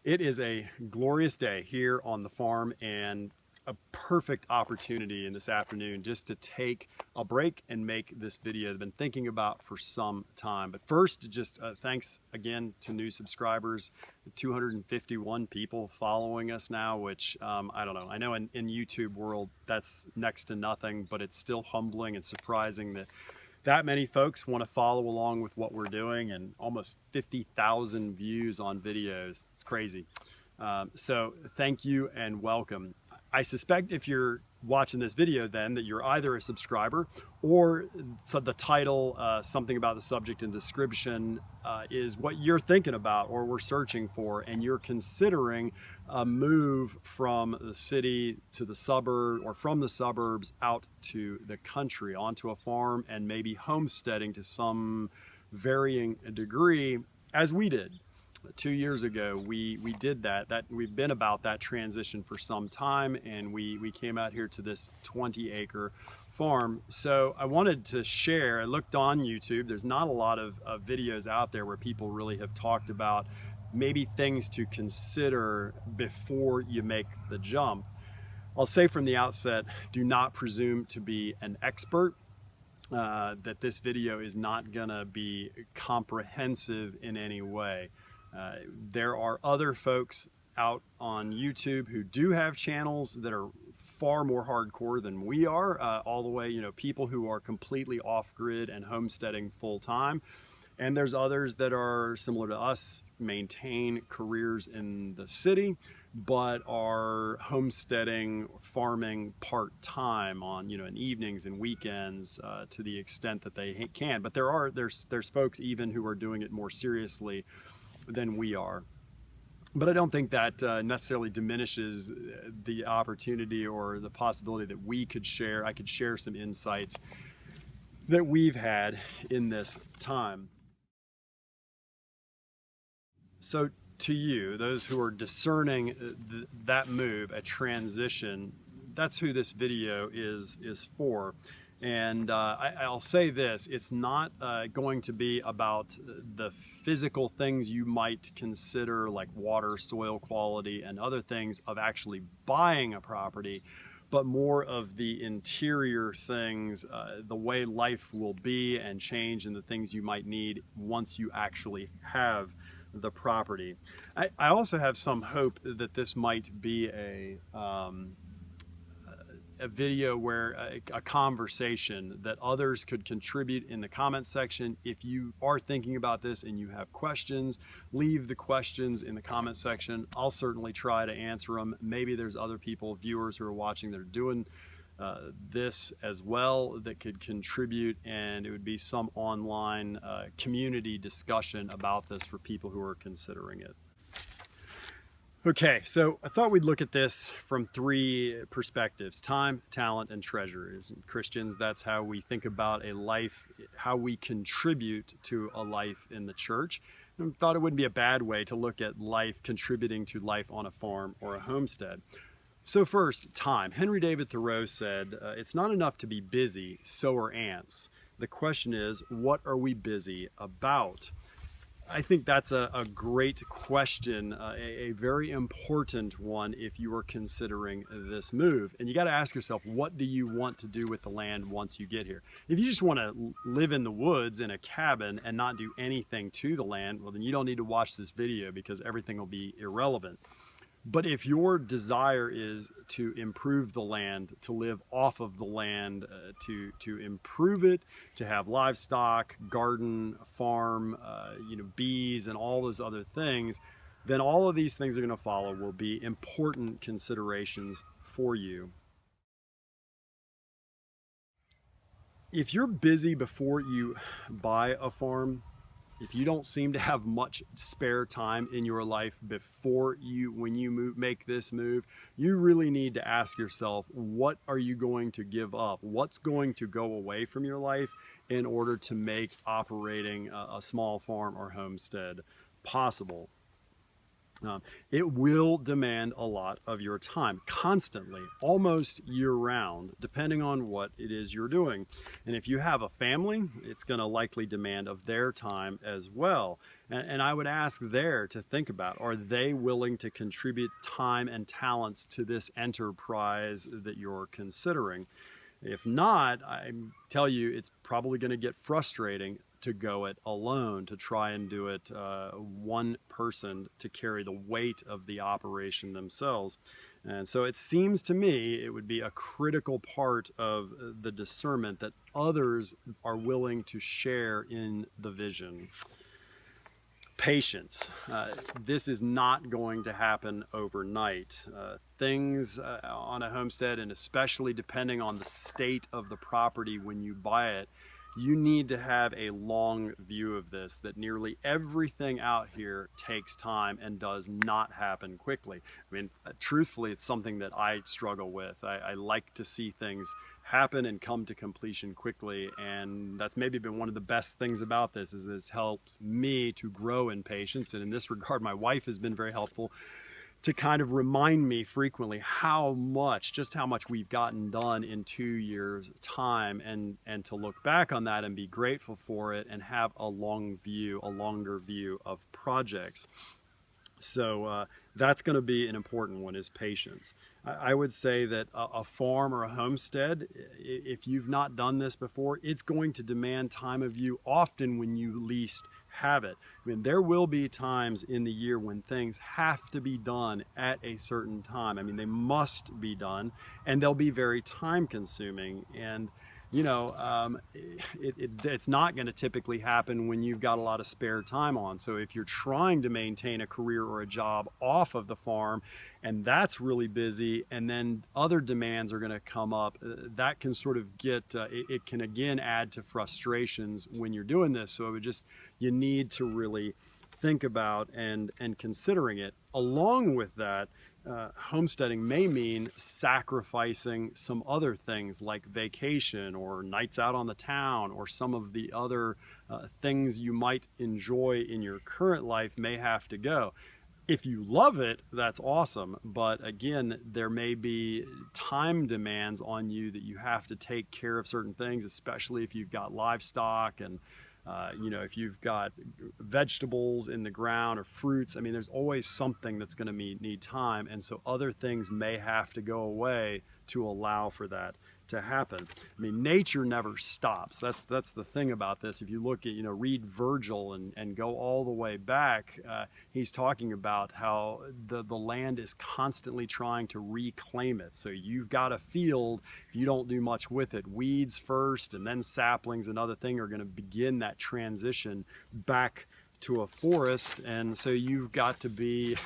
It is a glorious day here on the farm and a perfect opportunity in this afternoon just to take a break and make this video I've been thinking about for some time. But first, just thanks again to new subscribers, 251 people following us now, which I don't know. I know in YouTube world that's next to nothing, but it's still humbling and surprising that many folks want to follow along with what we're doing, and almost 50,000 views on videos. It's crazy. So thank you and welcome. I suspect if you're watching this video then that you're either a subscriber or the title, something about the subject and description is what you're thinking about or we're searching for, and you're considering a move from the city to the suburb, or from the suburbs out to the country onto a farm, and maybe homesteading to some varying degree, as we did. 2 years ago, we did that. We've been about that transition for some time, and we came out here to this 20-acre farm. So I wanted to share. I looked on YouTube. There's not a lot of videos out there where people really have talked about maybe things to consider before you make the jump. I'll say from the outset, do not presume to be an expert. That this video is not gonna be comprehensive in any way. There are other folks out on YouTube who do have channels that are far more hardcore than we are, all the way, people who are completely off-grid and homesteading full-time. And there's others that are similar to us, maintain careers in the city, but are homesteading, farming part-time on, in evenings and weekends, to the extent that they can. But there's folks even who are doing it more seriously than we are. But I don't think that necessarily diminishes the opportunity or the possibility that I could share some insights that we've had in this time. So to you, those who are discerning that move, a transition, that's who this video is for. And I'll say this, it's not going to be about the physical things you might consider, like water, soil quality, and other things of actually buying a property, but more of the interior things, the way life will be and change, and the things you might need once you actually have the property. I also have some hope that this might be a video where a conversation that others could contribute in the comment section. If you are thinking about this and you have questions, leave the questions in the comment section. I'll certainly try to answer them. Maybe there's other people, viewers who are watching, that are doing this as well, that could contribute, and it would be some online community discussion about this for people who are considering it. Okay, so I thought we'd look at this from three perspectives: time, talent, and treasure. As Christians, that's how we think about a life, how we contribute to a life in the church. And I thought it wouldn't be a bad way to look at life, contributing to life on a farm or a homestead. So first, time. Henry David Thoreau said, it's not enough to be busy, so are ants. The question is, what are we busy about? I think that's a great question, a very important one if you are considering this move. And you got to ask yourself, what do you want to do with the land once you get here? If you just want to live in the woods in a cabin and not do anything to the land, well, then you don't need to watch this video, because everything will be irrelevant. But if your desire is to improve the land, to live off of the land, to improve it, to have livestock, garden, farm, bees, and all those other things, then all of these things are going to follow will be important considerations for you. If you're busy before you buy a farm, if you don't seem to have much spare time in your life when you make this move, you really need to ask yourself, what are you going to give up? What's going to go away from your life in order to make operating a small farm or homestead possible? Um, it will demand a lot of your time constantly, almost year round, depending on what it is you're doing. And if you have a family, it's going to likely demand of their time as well. And I would ask there to think about, are they willing to contribute time and talents to this enterprise that you're considering? If not, I tell you, it's probably going to get frustrating to go it alone, to try and do it one person to carry the weight of the operation themselves. And so it seems to me it would be a critical part of the discernment that others are willing to share in the vision. Patience. This is not going to happen overnight. Things on a homestead, and especially depending on the state of the property when you buy it, you need to have a long view of this, that nearly everything out here takes time and does not happen quickly. I mean, truthfully, it's something that I struggle with. I like to see things happen and come to completion quickly, and that's maybe been one of the best things about this, is it's helped me to grow in patience. And in this regard, my wife has been very helpful to kind of remind me frequently just how much we've gotten done in 2 years time, and to look back on that and be grateful for it and have a longer view of projects. So that's going to be an important one, is patience. I would say that a farm or a homestead, if you've not done this before, it's going to demand time of you often when you least have it. I mean, there will be times in the year when things have to be done at a certain time. I mean, they must be done, and they'll be very time consuming. And it's not going to typically happen when you've got a lot of spare time on. So if you're trying to maintain a career or a job off of the farm, and that's really busy, and then other demands are going to come up, that can sort of it can again add to frustrations when you're doing this. So you need to really think about and considering it. Along with that, homesteading may mean sacrificing some other things like vacation or nights out on the town, or some of the other things you might enjoy in your current life may have to go. If you love it, that's awesome. But again, there may be time demands on you that you have to take care of certain things, especially if you've got livestock and if you've got vegetables in the ground or fruits. I mean, there's always something that's going to need time. And so other things may have to go away to allow for that to happen. I mean, nature never stops. That's the thing about this. If you look at, read Virgil and go all the way back, he's talking about how the land is constantly trying to reclaim it. So you've got a field, if you don't do much with it, weeds first and then saplings and other thing are going to begin that transition back to a forest. And so you've got to be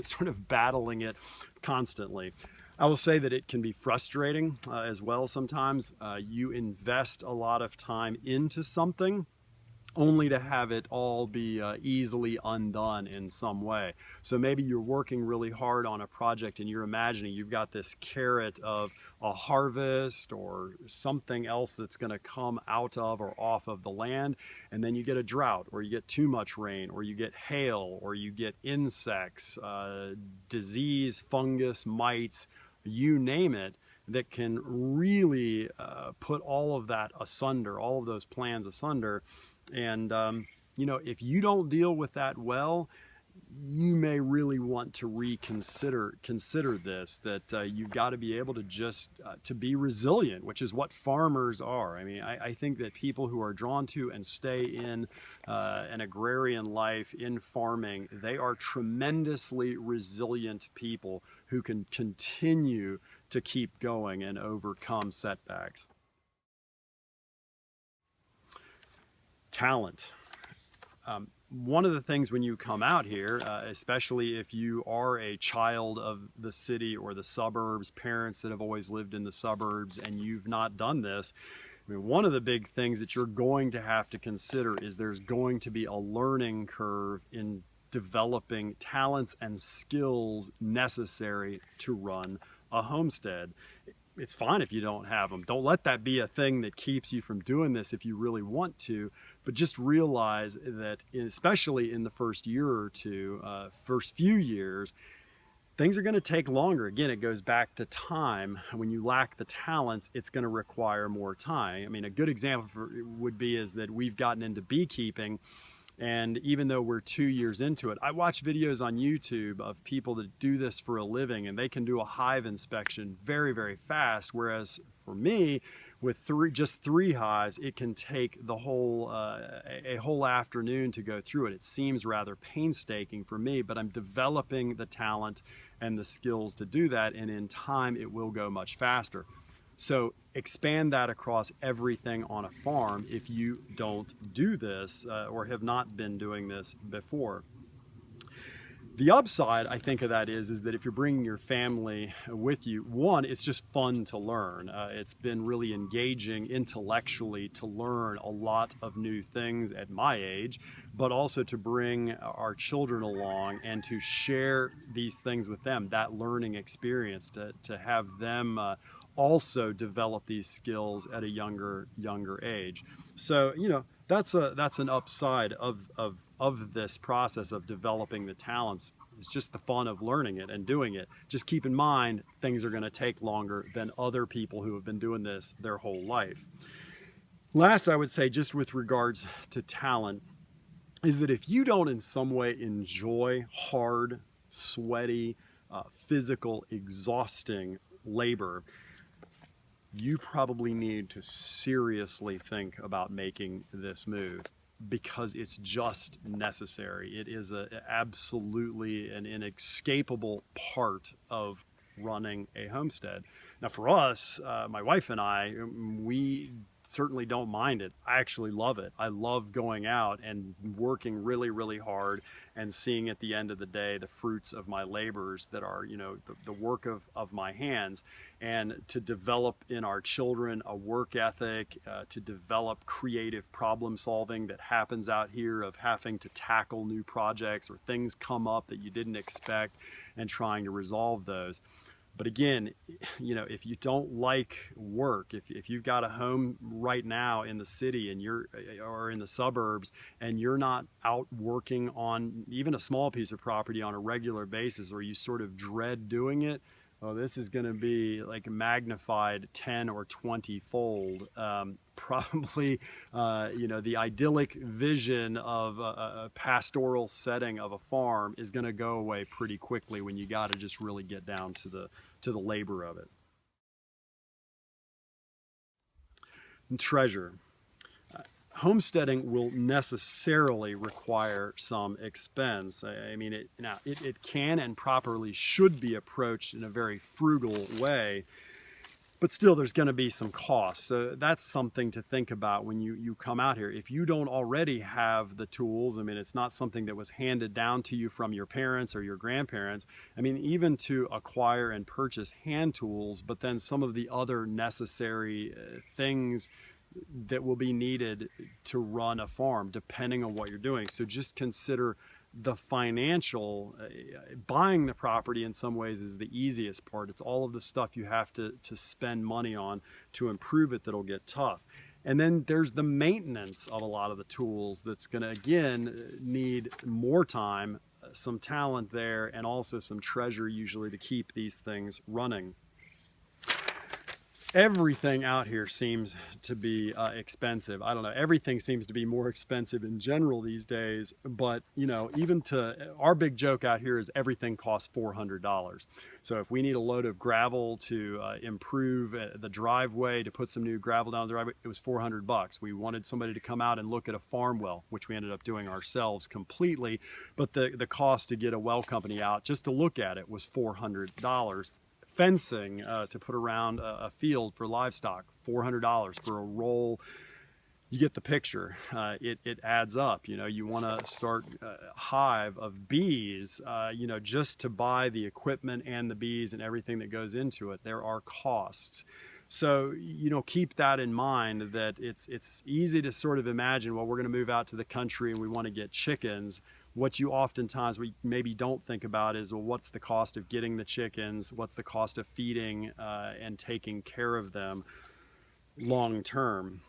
sort of battling it constantly. I will say that it can be frustrating as well sometimes. You invest a lot of time into something only to have it all be easily undone in some way. So maybe you're working really hard on a project and you're imagining you've got this carrot of a harvest or something else that's going to come out of or off of the land, and then you get a drought, or you get too much rain, or you get hail, or you get insects, disease, fungus, mites, you name it, that can really put all of that asunder, all of those plans asunder. And, if you don't deal with that well, you may really want to consider this, that you've got to be able to just to be resilient, which is what farmers are. I mean, I think that people who are drawn to and stay in an agrarian life in farming, they are tremendously resilient people who can continue to keep going and overcome setbacks. Talent. One of the things when you come out here, especially if you are a child of the city or the suburbs, parents that have always lived in the suburbs, and you've not done this, I mean, one of the big things that you're going to have to consider is there's going to be a learning curve in developing talents and skills necessary to run a homestead. it's fine if you don't have them. Don't let that be a thing that keeps you from doing this if you really want to, but just realize that especially in the first year or two, first few years, things are going to take longer. Again, it goes back to time. When you lack the talents, it's going to require more time. I mean, a good example would be is that we've gotten into beekeeping, and even though we're 2 years into it, I watch videos on YouTube of people that do this for a living, and they can do a hive inspection very, very fast. Whereas for me, with just three hives, it can take the whole a whole afternoon to go through it. It seems rather painstaking for me, but I'm developing the talent and the skills to do that, and in time it will go much faster. So expand that across everything on a farm if you don't do this or have not been doing this before. The upside, I think, of that is that if you're bringing your family with you, one, it's just fun to learn. It's been really engaging intellectually to learn a lot of new things at my age, but also to bring our children along and to share these things with them, that learning experience, to have them also develop these skills at a younger age. So, you know, that's an upside of this process of developing the talents. It's just the fun of learning it and doing it. Just keep in mind, things are going to take longer than other people who have been doing this their whole life. Last, I would say, just with regards to talent, is that if you don't in some way enjoy hard, sweaty, physical, exhausting labor, you probably need to seriously think about making this move, because it's just necessary. It is absolutely an inescapable part of running a homestead. Now for us, my wife and I, we certainly don't mind it. I actually love it. I love going out and working really, really hard and seeing at the end of the day the fruits of my labors that are, you know, the work of my hands, and to develop in our children a work ethic, to develop creative problem solving that happens out here, of having to tackle new projects or things come up that you didn't expect and trying to resolve those. But again, you know, if you don't like work, if you've got a home right now in the city and or in the suburbs, and you're not out working on even a small piece of property on a regular basis, or you sort of dread doing it, oh, this is going to be like magnified 10 or 20 fold. Probably, you know, the idyllic vision of a pastoral setting of a farm is going to go away pretty quickly when you got to just really get down to the labor of it. And treasure. Homesteading will necessarily require some expense. I mean, it can and properly should be approached in a very frugal way, but still there's going to be some costs. So that's something to think about when you come out here. If you don't already have the tools, I mean, it's not something that was handed down to you from your parents or your grandparents. I mean, even to acquire and purchase hand tools, but then some of the other necessary things that will be needed to run a farm, depending on what you're doing. So just consider the financial, buying the property in some ways is the easiest part. It's all of the stuff you have to spend money on to improve it that'll get tough. And then there's the maintenance of a lot of the tools that's going to, again, need more time, some talent there, and also some treasure usually to keep these things running. Everything out here seems to be expensive. I don't know, everything seems to be more expensive in general these days, but you know, even our big joke out here is everything costs $400. So if we need a load of gravel to improve the driveway, to put some new gravel down the driveway, it was $400. We wanted somebody to come out and look at a farm well, which we ended up doing ourselves completely, but the cost to get a well company out just to look at it was $400. Fencing to put around a field for livestock, $400 for a roll. You get the picture. It adds up. You know, you want to start a hive of bees, you know, just to buy the equipment and the bees and everything that goes into it, there are costs. So, you know, keep that in mind, that it's easy to sort of imagine, well, we're going to move out to the country and we want to get chickens. what you oftentimes maybe don't think about is, well, what's the cost of getting the chickens? What's the cost of feeding and taking care of them long term?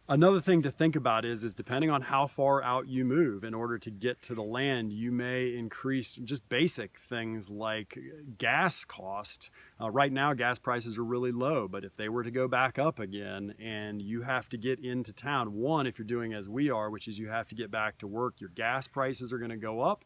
Another thing to think about is depending on how far out you move in order to get to the land, you may increase just basic things like gas cost. Right now, gas prices are really low, but if they were to go back up again and you have to get into town, one, if you're doing as we are, which is you have to get back to work, your gas prices are going to go up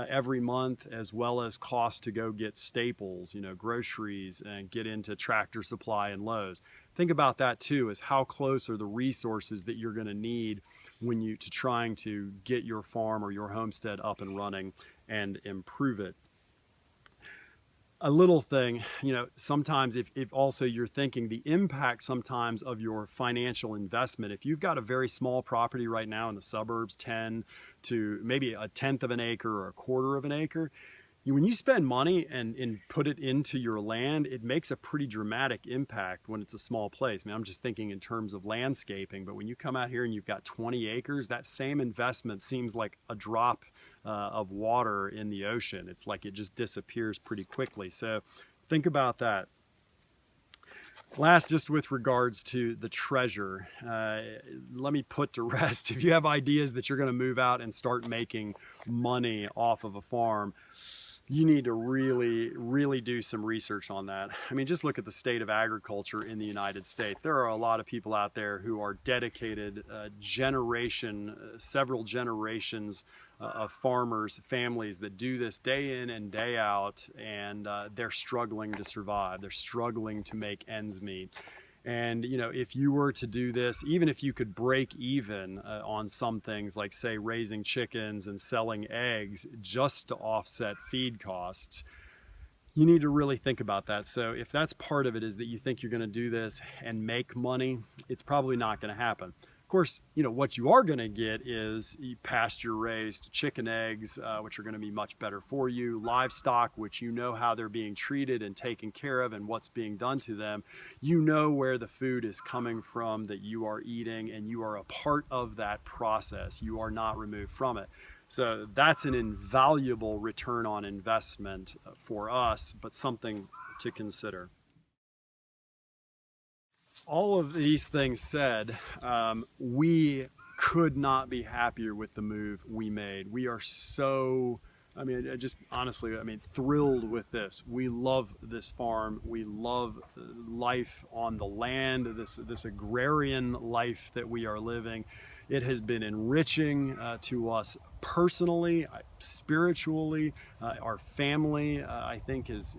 every month, as well as cost to go get staples, groceries, and get into Tractor Supply and Lowe's. Think about that too, is how close are the resources that you're going to need when trying to get your farm or your homestead up and running and improve it. A little thing, sometimes if also you're thinking the impact sometimes of your financial investment, if you've got a very small property right now in the suburbs, 10 to maybe a tenth of an acre or a quarter of an acre, when you spend money and put it into your land, it makes a pretty dramatic impact when it's a small place. I mean, I'm just thinking in terms of landscaping, but when you come out here and you've got 20 acres, that same investment seems like a drop of water in the ocean. It's like it just disappears pretty quickly. So think about that. Last, just with regards to the treasure, let me put to rest, if you have ideas that you're going to move out and start making money off of a farm, you need to really do some research on that. I mean, just look at the state of agriculture in the United States. There are a lot of people out there who are dedicated, several generations of farmers, families that do this day in and day out, and they're struggling to survive. They're struggling to make ends meet. And if you were to do this, even if you could break even on some things like, say, raising chickens and selling eggs just to offset feed costs, you need to really think about that. So if that's part of it, is that you think you're going to do this and make money, it's probably not going to happen. Of course, what you are going to get is pasture-raised chicken eggs, which are going to be much better for you, livestock, which how they're being treated and taken care of and what's being done to them. Where the food is coming from that you are eating, and you are a part of that process. You are not removed from it. So that's an invaluable return on investment for us, but something to consider. All of these things said, we could not be happier with the move we made. We are so, thrilled with this. We love this farm. We love life on the land, this agrarian life that we are living. It has been enriching to us personally, spiritually. Our family, I think, is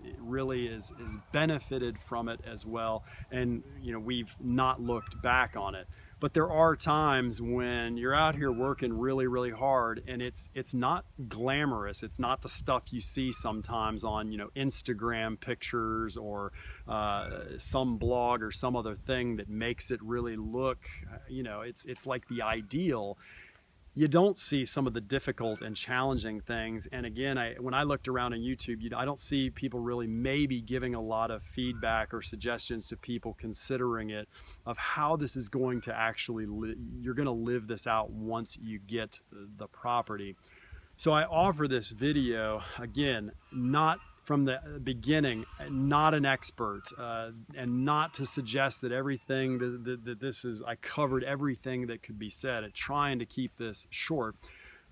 benefited from it as well. And we've not looked back on it. But there are times when you're out here working really hard, and it's not glamorous. It's not the stuff you see sometimes on Instagram pictures or some blog or some other thing that makes it really look it's like the ideal. You don't see some of the difficult and challenging things. And again, when I looked around on YouTube, I don't see people really maybe giving a lot of feedback or suggestions to people considering it, of how this is going to actually you're going to live this out once you get the property. So I offer this video, again, not from the beginning, not an expert, and not to suggest that everything that this is, I covered everything that could be said, and trying to keep this short.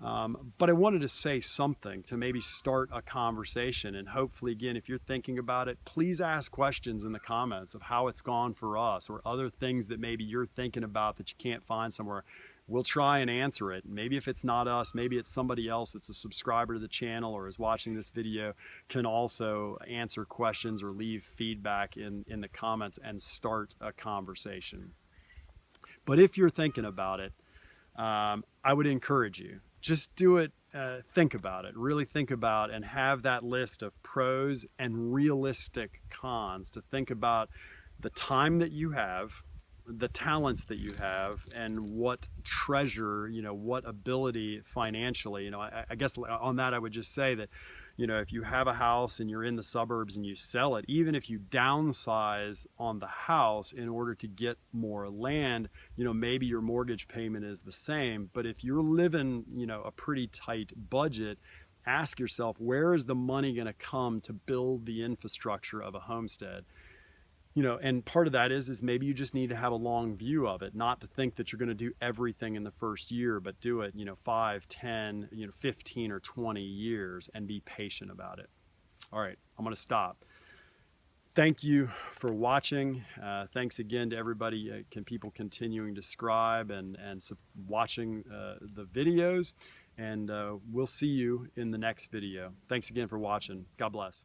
But I wanted to say something to maybe start a conversation, and hopefully, again, if you're thinking about it, please ask questions in the comments of how it's gone for us, or other things that maybe you're thinking about that you can't find somewhere. We'll try and answer it. Maybe if it's not us, maybe it's somebody else that's a subscriber to the channel or is watching this video, can also answer questions or leave feedback in the comments and start a conversation. But if you're thinking about it, I would encourage you, just do it. Think about it, really think about, and have that list of pros and realistic cons to think about the time that you have, the talents that you have, and what treasure, what ability financially. I guess on that I would just say that, You know, if you have a house and you're in the suburbs and you sell it, even if you downsize on the house in order to get more land, you know, maybe your mortgage payment is the same. But if you're living, you know, a pretty tight budget, ask yourself, where is the money going to come to build the infrastructure of a homestead? You know, and part of that is maybe you just need to have a long view of it, not to think that you're going to do everything in the first year, but do it, you know, 5, 10, you know, 15 or 20 years, and be patient about it. All right, I'm going to stop. Thank you for watching. Thanks again to everybody, people continuing to subscribe and watching the videos. And we'll see you in the next video. Thanks again for watching. God bless.